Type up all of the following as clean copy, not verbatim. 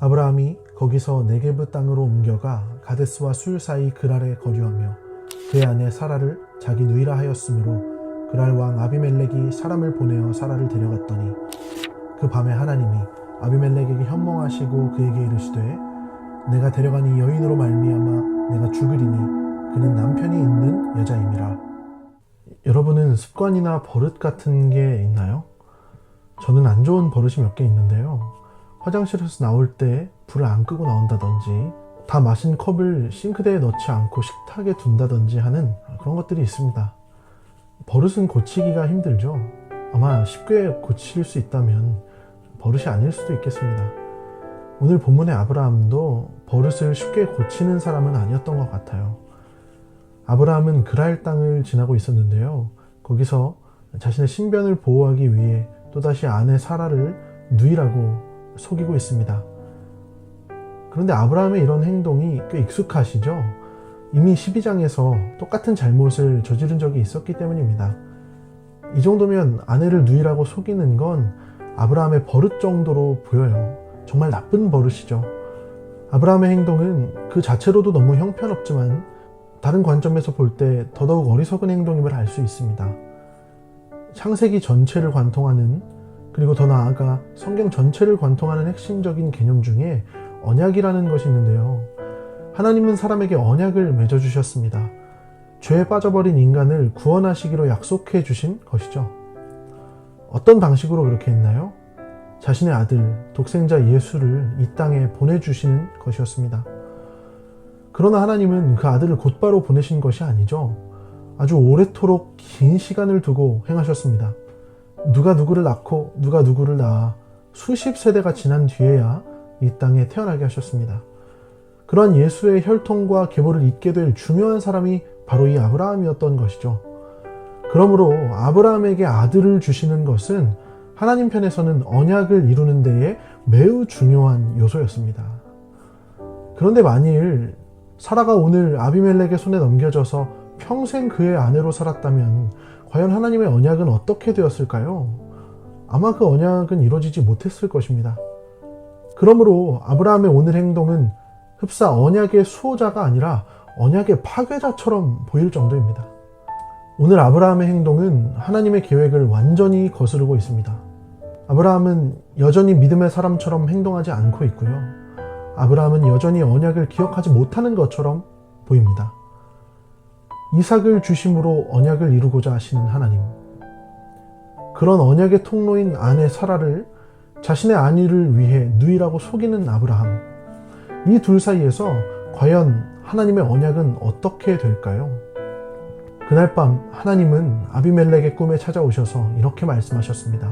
아브라함이 거기서 네게브 땅으로 옮겨가 가데스와 술 사이 그랄에 거류하며 그의 아내 사라를 자기 누이라 하였으므로 그랄 왕 아비멜렉이 사람을 보내어 사라를 데려갔더니 그 밤에 하나님이 아비멜렉에게 현몽하시고 그에게 이르시되 내가 데려간 이 여인으로 말미암아 내가 죽으리니 그는 남편이 있는 여자임이라. 여러분은 습관이나 버릇 같은 게 있나요? 저는 안 좋은 버릇이 몇 개 있는데요. 화장실에서 나올 때 불을 안 끄고 나온다든지 다 마신 컵을 싱크대에 넣지 않고 식탁에 둔다든지 하는 그런 것들이 있습니다. 버릇은 고치기가 힘들죠. 아마 쉽게 고칠 수 있다면 버릇이 아닐 수도 있겠습니다. 오늘 본문의 아브라함도 버릇을 쉽게 고치는 사람은 아니었던 것 같아요. 아브라함은 그랄 땅을 지나고 있었는데요. 거기서 자신의 신변을 보호하기 위해 또다시 아내 사라를 누이라고 속이고 있습니다. 그런데 아브라함의 이런 행동이 꽤 익숙하시죠? 이미 12장에서 똑같은 잘못을 저지른 적이 있었기 때문입니다. 이 정도면 아내를 누이라고 속이는 건 아브라함의 버릇 정도로 보여요. 정말 나쁜 버릇이죠. 아브라함의 행동은 그 자체로도 너무 형편없지만 다른 관점에서 볼 때 더더욱 어리석은 행동임을 알 수 있습니다. 창세기 전체를 관통하는, 그리고 더 나아가 성경 전체를 관통하는 핵심적인 개념 중에 언약이라는 것이 있는데요. 하나님은 사람에게 언약을 맺어주셨습니다. 죄에 빠져버린 인간을 구원하시기로 약속해 주신 것이죠. 어떤 방식으로 그렇게 했나요? 자신의 아들, 독생자 예수를 이 땅에 보내주시는 것이었습니다. 그러나 하나님은 그 아들을 곧바로 보내신 것이 아니죠. 아주 오래도록 긴 시간을 두고 행하셨습니다. 누가 누구를 낳고 누가 누구를 낳아 수십 세대가 지난 뒤에야 이 땅에 태어나게 하셨습니다. 그러한 예수의 혈통과 계보를 잇게 될 중요한 사람이 바로 이 아브라함이었던 것이죠. 그러므로 아브라함에게 아들을 주시는 것은 하나님 편에서는 언약을 이루는 데에 매우 중요한 요소였습니다. 그런데 만일 사라가 오늘 아비멜렉의 손에 넘겨져서 평생 그의 아내로 살았다면 과연 하나님의 언약은 어떻게 되었을까요? 아마 그 언약은 이루어지지 못했을 것입니다. 그러므로 아브라함의 오늘 행동은 흡사 언약의 수호자가 아니라 언약의 파괴자처럼 보일 정도입니다. 오늘 아브라함의 행동은 하나님의 계획을 완전히 거스르고 있습니다. 아브라함은 여전히 믿음의 사람처럼 행동하지 않고 있고요. 아브라함은 여전히 언약을 기억하지 못하는 것처럼 보입니다. 이삭을 주심으로 언약을 이루고자 하시는 하나님. 그런 언약의 통로인 아내 사라를 자신의 아내를 위해 누이라고 속이는 아브라함. 이 둘 사이에서 과연 하나님의 언약은 어떻게 될까요? 그날 밤 하나님은 아비멜렉의 꿈에 찾아오셔서 이렇게 말씀하셨습니다.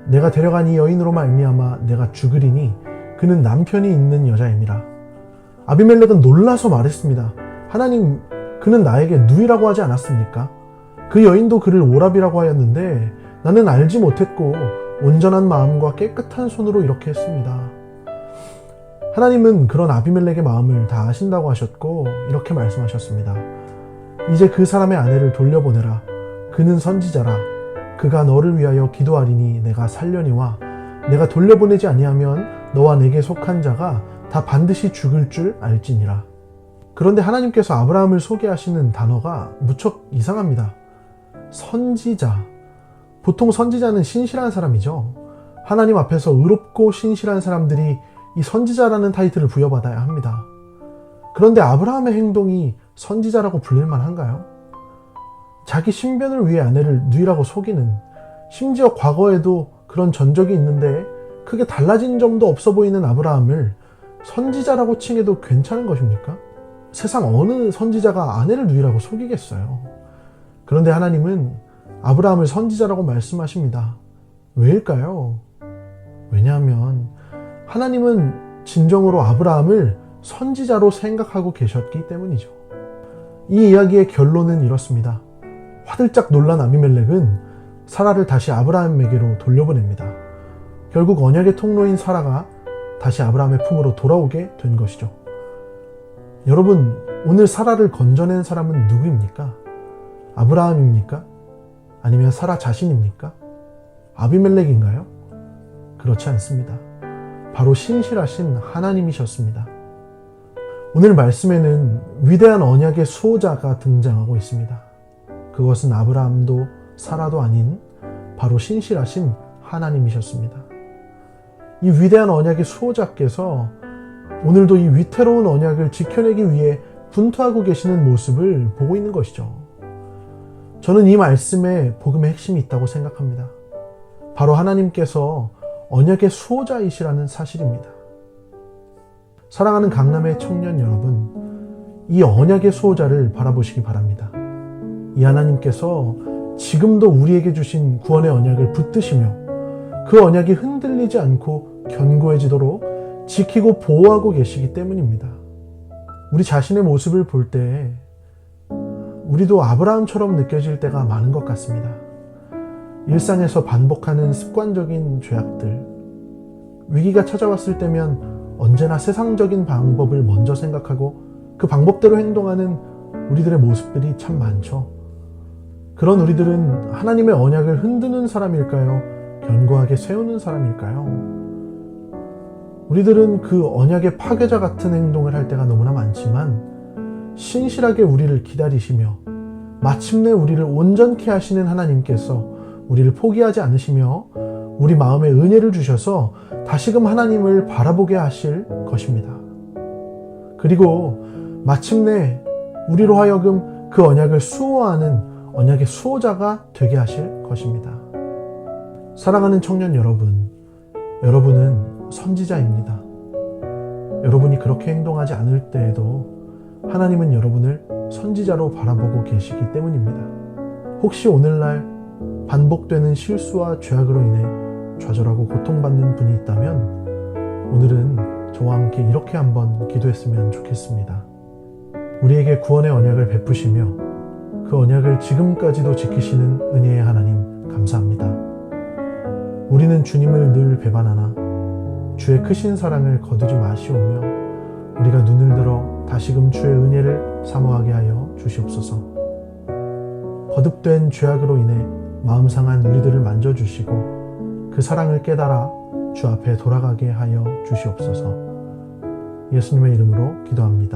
내가 데려간 이 여인으로 말미암아 내가 죽으리니 그는 남편이 있는 여자임이라. 아비멜렉은 놀라서 말했습니다. 하나님, 그는 나에게 누이라고 하지 않았습니까? 그 여인도 그를 오라비라고 하였는데 나는 알지 못했고 온전한 마음과 깨끗한 손으로 이렇게 했습니다. 하나님은 그런 아비멜렉의 마음을 다 아신다고 하셨고 이렇게 말씀하셨습니다. 이제 그 사람의 아내를 돌려보내라. 그는 선지자라. 그가 너를 위하여 기도하리니 내가 살려니와 내가 돌려보내지 아니하면 너와 내게 속한 자가 다 반드시 죽을 줄 알지니라. 그런데 하나님께서 아브라함을 소개하시는 단어가 무척 이상합니다. 선지자. 보통 선지자는 신실한 사람이죠. 하나님 앞에서 의롭고 신실한 사람들이 이 선지자라는 타이틀을 부여받아야 합니다. 그런데 아브라함의 행동이 선지자라고 불릴만 한가요? 자기 신변을 위해 아내를 누이라고 속이는, 심지어 과거에도 그런 전적이 있는데 크게 달라진 점도 없어 보이는 아브라함을 선지자라고 칭해도 괜찮은 것입니까? 세상 어느 선지자가 아내를 누이라고 속이겠어요. 그런데 하나님은 아브라함을 선지자라고 말씀하십니다. 왜일까요? 왜냐하면 하나님은 진정으로 아브라함을 선지자로 생각하고 계셨기 때문이죠. 이 이야기의 결론은 이렇습니다. 화들짝 놀란 아비멜렉은 사라를 다시 아브라함에게로 돌려보냅니다. 결국 언약의 통로인 사라가 다시 아브라함의 품으로 돌아오게 된 것이죠. 여러분, 오늘 사라를 건져낸 사람은 누구입니까? 아브라함입니까? 아니면 사라 자신입니까? 아비멜렉인가요? 그렇지 않습니다. 바로 신실하신 하나님이셨습니다. 오늘 말씀에는 위대한 언약의 수호자가 등장하고 있습니다. 그것은 아브라함도 사라도 아닌 바로 신실하신 하나님이셨습니다. 이 위대한 언약의 수호자께서 오늘도 이 위태로운 언약을 지켜내기 위해 분투하고 계시는 모습을 보고 있는 것이죠. 저는 이 말씀에 복음의 핵심이 있다고 생각합니다. 바로 하나님께서 언약의 수호자이시라는 사실입니다. 사랑하는 강남의 청년 여러분, 이 언약의 수호자를 바라보시기 바랍니다. 이 하나님께서 지금도 우리에게 주신 구원의 언약을 붙드시며 그 언약이 흔들리지 않고 견고해지도록 지키고 보호하고 계시기 때문입니다. 우리 자신의 모습을 볼 때 우리도 아브라함처럼 느껴질 때가 많은 것 같습니다. 일상에서 반복하는 습관적인 죄악들, 위기가 찾아왔을 때면 언제나 세상적인 방법을 먼저 생각하고 그 방법대로 행동하는 우리들의 모습들이 참 많죠. 그런 우리들은 하나님의 언약을 흔드는 사람일까요? 견고하게 세우는 사람일까요? 우리들은 그 언약의 파괴자 같은 행동을 할 때가 너무나 많지만 신실하게 우리를 기다리시며 마침내 우리를 온전케 하시는 하나님께서 우리를 포기하지 않으시며 우리 마음에 은혜를 주셔서 다시금 하나님을 바라보게 하실 것입니다. 그리고 마침내 우리로 하여금 그 언약을 수호하는 언약의 수호자가 되게 하실 것입니다. 사랑하는 청년 여러분, 여러분은 선지자입니다. 여러분이 그렇게 행동하지 않을 때에도 하나님은 여러분을 선지자로 바라보고 계시기 때문입니다. 혹시 오늘날 반복되는 실수와 죄악으로 인해 좌절하고 고통받는 분이 있다면 오늘은 저와 함께 이렇게 한번 기도했으면 좋겠습니다. 우리에게 구원의 언약을 베푸시며 그 언약을 지금까지도 지키시는 은혜의 하나님 감사합니다. 우리는 주님을 늘 배반하나 주의 크신 사랑을 거두지 마시오며 우리가 눈을 들어 다시금 주의 은혜를 사모하게 하여 주시옵소서. 거듭된 죄악으로 인해 마음 상한 우리들을 만져주시고 그 사랑을 깨달아 주 앞에 돌아가게 하여 주시옵소서. 예수님의 이름으로 기도합니다.